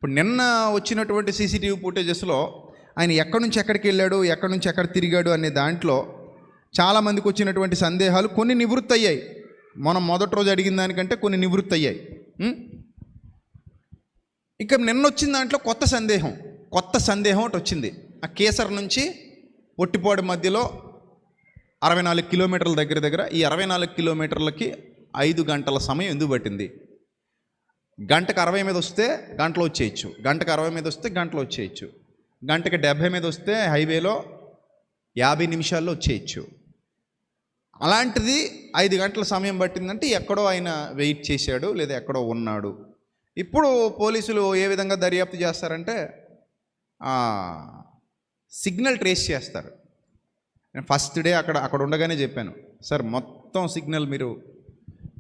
ఇప్పుడు నిన్న వచ్చినటువంటి సీసీటీవీ ఫుటేజెస్లో ఆయన ఎక్కడి నుంచి ఎక్కడికి వెళ్ళాడు, ఎక్కడి నుంచి ఎక్కడ తిరిగాడు అనే దాంట్లో చాలామందికి వచ్చినటువంటి సందేహాలు కొన్ని నివృత్తి అయ్యాయి. మనం మొదటి రోజు అడిగిన దానికంటే కొన్ని నివృత్తి అయ్యాయి. ఇక నిన్న వచ్చిన దాంట్లో కొత్త సందేహం ఒకటి వచ్చింది. ఆ కేసర్ నుంచి పొట్టిపాడు మధ్యలో 64 కిలోమీటర్ల దగ్గర ఈ 64 కిలోమీటర్లకి 5 గంటల సమయం ఎందుకు పట్టింది? గంటకు 60 మీద వస్తే గంటలో వచ్చేయచ్చు, గంటకు 60 మీద వస్తే గంటలో వచ్చేయచ్చు, గంటకి 70 మీద వస్తే హైవేలో 50 నిమిషాల్లో వచ్చేయచ్చు. అలాంటిది 5 గంటల సమయం పట్టిందంటే ఎక్కడో ఆయన వెయిట్ చేశాడు, లేదా ఎక్కడో ఉన్నాడు. ఇప్పుడు పోలీసులు ఏ విధంగా దర్యాప్తు చేస్తారంటే సిగ్నల్ ట్రేస్ చేస్తారు. నేను ఫస్ట్ డే అక్కడ ఉండగానే చెప్పాను, సార్ మొత్తం సిగ్నల్ మీరు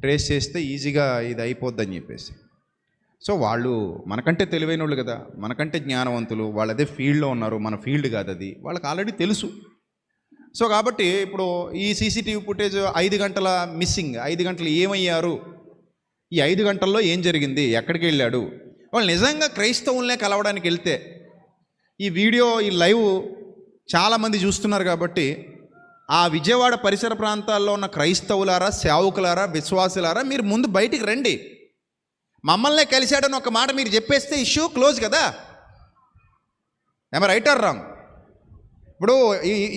ట్రేస్ చేస్తే ఈజీగా ఇది అయిపోద్దని చెప్పేసి. సో వాళ్ళు మనకంటే తెలివైన వాళ్ళు కదా, మనకంటే జ్ఞానవంతులు, వాళ్ళు అదే ఫీల్డ్లో ఉన్నారు, మన ఫీల్డ్ కాదు అది, వాళ్ళకి ఆల్రెడీ తెలుసు. సో కాబట్టి ఇప్పుడు ఈ సీసీటీవీ ఫుటేజ్ 5 గంటల మిస్సింగ్, 5 గంటలు ఏమయ్యారు, ఈ 5 గంటల్లో ఏం జరిగింది, ఎక్కడికి వెళ్ళాడు, వాళ్ళు నిజంగా క్రైస్తవుల్నే కలవడానికి వెళ్తే ఈ వీడియో ఈ లైవ్ చాలామంది చూస్తున్నారు కాబట్టి ఆ విజయవాడ పరిసర ప్రాంతాల్లో ఉన్న క్రైస్తవులారా, సేవకులారా, విశ్వాసులారా మీరు ముందు బయటికి రండి. మమ్మల్నే కలిశాడని ఒక మాట మీరు చెప్పేస్తే ఇష్యూ క్లోజ్ కదా. ఏమ రైట్ ఆర్ రాంగ్? ఇప్పుడు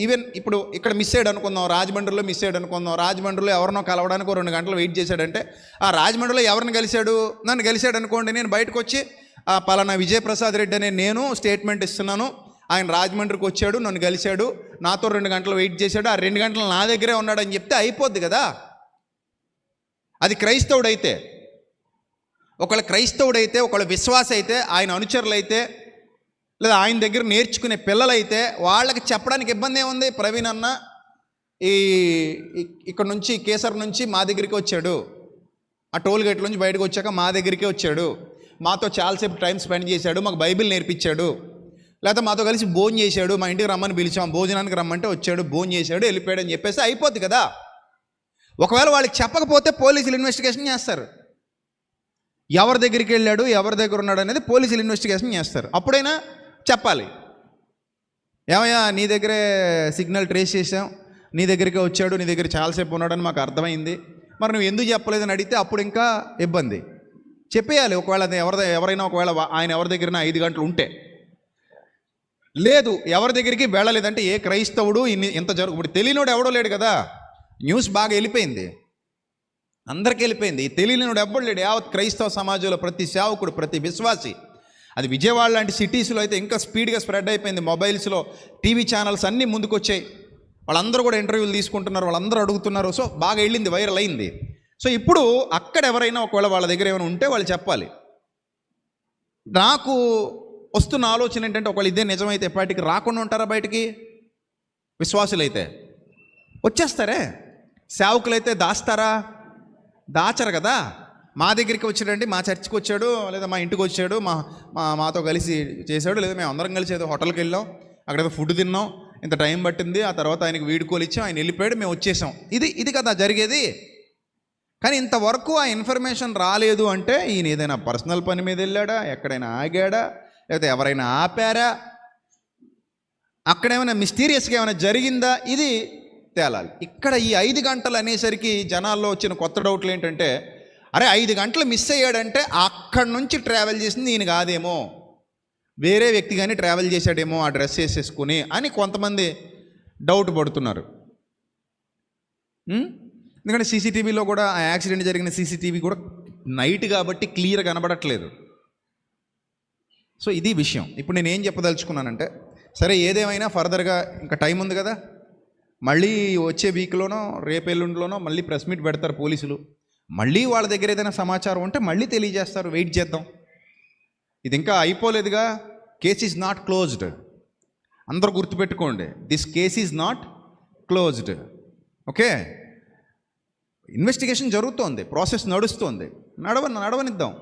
ఈవెన్ ఇప్పుడు ఇక్కడ మిస్ అయ్యాడు అనుకుందాం, రాజమండ్రిలో మిస్ అయ్యాడు అనుకుందాం, రాజమండ్రిలో ఎవరినో కలవడానికి 2 గంటలు వెయిట్ చేశాడంటే ఆ రాజమండ్రిలో ఎవరిని కలిశాడు, నన్ను కలిశాడు అనుకోండి, నేను బయటకు వచ్చి పలానా విజయప్రసాద్ రెడ్డి అనే నేను స్టేట్మెంట్ ఇస్తున్నాను, ఆయన రాజమండ్రికి వచ్చాడు, నన్ను కలిశాడు, నాతో 2 గంటలు వెయిట్ చేశాడు, ఆ 2 గంటలు నా దగ్గరే ఉన్నాడని చెప్తే అయిపోద్ది కదా. అది క్రైస్తవుడైతే. ఒకళ్ళ క్రైస్తవుడైతే, ఒకళ్ళ విశ్వాస అయితే, ఆయన అనుచరులైతే, లేదా ఆయన దగ్గర నేర్చుకునే పిల్లలైతే వాళ్ళకి చెప్పడానికి ఇబ్బంది ఏముంది? ప్రవీణ్ అన్న ఇక్కడ నుంచి కేసర్ నుంచి మా దగ్గరికి వచ్చాడు, ఆ టోల్ గేట్ నుంచి బయటకు వచ్చాక మా దగ్గరికే వచ్చాడు, మాతో చాలాసేపు టైం స్పెండ్ చేశాడు, మాకు బైబిల్ నేర్పించాడు, లేకపోతే మాతో కలిసి భోజనం చేశాడు, మా ఇంటికి రమ్మని పిలిచాం, భోజనానికి రమ్మంటే వచ్చాడు, భోజనం చేశాడు, వెళ్ళిపోయాడు అని చెప్పేసి అయిపోద్ది కదా. ఒకవేళ వాళ్ళకి చెప్పకపోతే పోలీసులు ఇన్వెస్టిగేషన్ చేస్తారు. ఎవరి దగ్గరికి వెళ్ళాడు, ఎవరి దగ్గర ఉన్నాడు అనేది పోలీసులు ఇన్వెస్టిగేషన్ చేస్తారు. అప్పుడైనా చెప్పాలి, ఏమయ్యా నీ దగ్గరే సిగ్నల్ ట్రేస్ చేసాం, నీ దగ్గరికే వచ్చాడు, నీ దగ్గర చాలాసేపు ఉన్నాడని మాకు అర్థమైంది, మరి నువ్వు ఎందుకు చెప్పలేదని అడిగితే అప్పుడు ఇంకా ఇబ్బంది. చెప్పేయాలి. ఒకవేళ ఎవరైనా ఒకవేళ ఆయన ఎవరి దగ్గర 5 గంటలు ఉంటే, లేదు ఎవరి దగ్గరికి వెళ్ళలేదంటే ఏ క్రైస్తవుడు ఇంత ఇప్పుడు తెలియనోడు ఎవడో లేడు కదా. న్యూస్ బాగా వెళ్ళిపోయింది, అందరికీ వెళ్ళిపోయింది. తెలియనివాడు ఎవ్వడు లేడు. యావత్ క్రైస్తవ సమాజంలో ప్రతి సేవకుడు, ప్రతి విశ్వాసి, అది విజయవాడ లాంటి సిటీస్లో అయితే ఇంకా స్పీడ్గా స్ప్రెడ్ అయిపోయింది. మొబైల్స్లో టీవీ ఛానల్స్ అన్నీ ముందుకు వచ్చాయి, వాళ్ళందరూ కూడా ఇంటర్వ్యూలు తీసుకుంటున్నారు, వాళ్ళందరూ అడుగుతున్నారు. సో బాగా వెళ్ళింది, వైరల్ అయింది. సో ఇప్పుడు అక్కడ ఎవరైనా ఒకవేళ వాళ్ళ దగ్గర ఏమైనా ఉంటే వాళ్ళు చెప్పాలి. నాకు వస్తున్న ఆలోచన ఏంటంటే, ఒకవేళ ఇదే నిజమైతే ఎప్పటికి రాకుండా ఉంటారా బయటికి? విశ్వాసులైతే వచ్చేస్తారే, సేవకులైతే దాస్తారా? దాచరు కదా. మా దగ్గరికి వచ్చాడండి, మా చర్చికి వచ్చాడు, లేదా మా ఇంటికి వచ్చాడు, మాతో కలిసి చేశాడు, లేదా మేము అందరం కలిసి ఏదో హోటల్కి వెళ్ళాం, అక్కడేదో ఫుడ్ తిన్నాం, ఇంత టైం పట్టింది, ఆ తర్వాత ఆయనకి వీడుకోలు ఇచ్చాం, ఆయన వెళ్ళిపోయాడు, మేము వచ్చేసాం, ఇది కదా జరిగేది. కానీ ఇంతవరకు ఆ ఇన్ఫర్మేషన్ రాలేదు అంటే ఈయన ఏదైనా పర్సనల్ పని మీద వెళ్ళాడా, ఎక్కడైనా ఆగాడా, లేకపోతే ఎవరైనా ఆపారా, అక్కడేమైనా మిస్టీరియస్గా ఏమైనా జరిగిందా, ఇది తేలాలి. ఇక్కడ ఈ 5 గంటలు అనేసరికి జనాల్లో వచ్చిన కొత్త డౌట్లు ఏంటంటే, అరే 5 గంటలు మిస్ అయ్యాడంటే అక్కడి నుంచి ట్రావెల్ చేసింది ఈయన కాదేమో, వేరే వ్యక్తి కానీ ట్రావెల్ చేశాడేమో ఆ డ్రెస్ వేసేసుకుని అని కొంతమంది డౌట్ పడుతున్నారు. ఎందుకంటే సీసీటీవీలో కూడా ఆ యాక్సిడెంట్ జరిగిన సీసీటీవీ కూడా నైట్ కాబట్టి క్లియర్ కనబడట్లేదు. సో ఇది విషయం. ఇప్పుడు నేను ఏం చెప్పదలుచుకున్నానంటే, సరే ఏదేమైనా ఫర్దర్గా ఇంకా టైం ఉంది కదా, మళ్ళీ వచ్చే వీక్లోనో రేపెల్లుండిలోనో మళ్ళీ ప్రెస్ మీట్ పెడతారు పోలీసులు, మళ్ళీ వాళ్ళ దగ్గర ఏదైనా సమాచారం ఉంటే మళ్ళీ తెలియజేస్తారు. వెయిట్ చేద్దాం. ఇది ఇంకా అయిపోలేదుగా. Case is not closed. అందరూ గుర్తుపెట్టుకోండి, this case is not closed. Okay, investigation జరుగుతోంది, ప్రాసెస్ నడుస్తోంది, నడవనిద్దాం.